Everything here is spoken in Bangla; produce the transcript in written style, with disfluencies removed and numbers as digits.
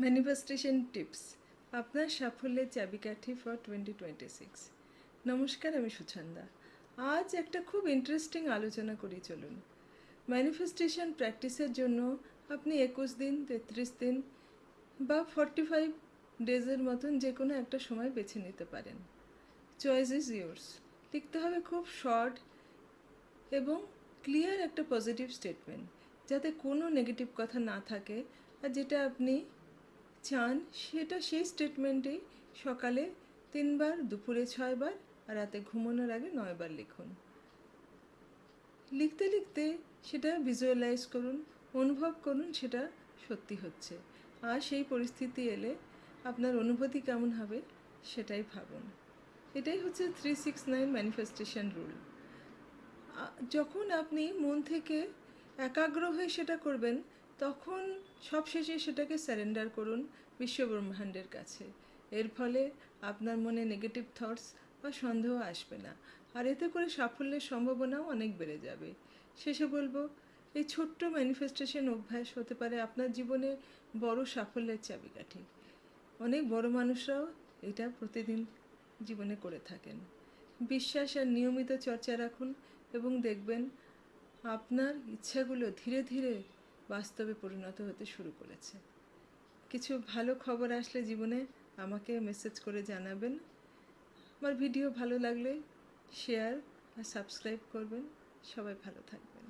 ম্যানিফেস্টেশন টিপস আপনার সাফল্যের চাবিকাঠি ফর 2026। নমস্কার, আমি সুছন্দা। আজ একটা খুব ইন্টারেস্টিং আলোচনা করি, চলুন। ম্যানিফেস্টেশন প্র্যাকটিসের জন্য আপনি 21 দিন, 33 দিন বা 45 ডেজের মতন যে কোনো একটা সময় বেছে নিতে পারেন। Choice is yours. লিখতে হবে খুব শর্ট এবং ক্লিয়ার একটা পজিটিভ স্টেটমেন্ট, যাতে কোনো নেগেটিভ কথা না থাকে। আর যেটা আপনি চান সেটা সেই স্টেটমেন্টেই সকালে 3 বার, দুপুরে 6 বার আর রাতে ঘুমানোর আগে 9 বার লিখুন। লিখতে লিখতে সেটা ভিজুয়ালাইজ করুন, অনুভব করুন সেটা সত্যি হচ্ছে। আর সেই পরিস্থিতি এলে আপনার অনুভূতি কেমন হবে সেটাই ভাবুন। এটাই হচ্ছে 369 ম্যানিফেস্টেশন রুল। যখন আপনি মন থেকে একাগ্র হয়ে সেটা করবেন, তখন সবশেষে সেটাকে স্যারেন্ডার করুন বিশ্বব্রহ্মাণ্ডের কাছে। এর ফলে আপনার মনে নেগেটিভ থটস বা সন্দেহ আসবে না, আর এতে করে সাফল্যের সম্ভাবনাও অনেক বেড়ে যাবে। শেষে বলবো, এই ছোট্ট ম্যানিফেস্টেশন অভ্যাস হতে পারে আপনার জীবনে বড় সাফল্যের চাবিকাঠি। অনেক বড় মানুষরাও এটা প্রতিদিন জীবনে করে থাকেন। বিশ্বাস আর নিয়মিত চর্চা রাখুন এবং দেখবেন আপনার ইচ্ছাগুলো ধীরে ধীরে বাস্তবে পরিণত হতে শুরু করেছে। কিছু ভালো খবর আসলে জীবনে আমাকে মেসেজ করে জানাবেন। আমার ভিডিও ভালো লাগলে শেয়ার আর সাবস্ক্রাইব করবেন। সবাই ভালো থাকবেন।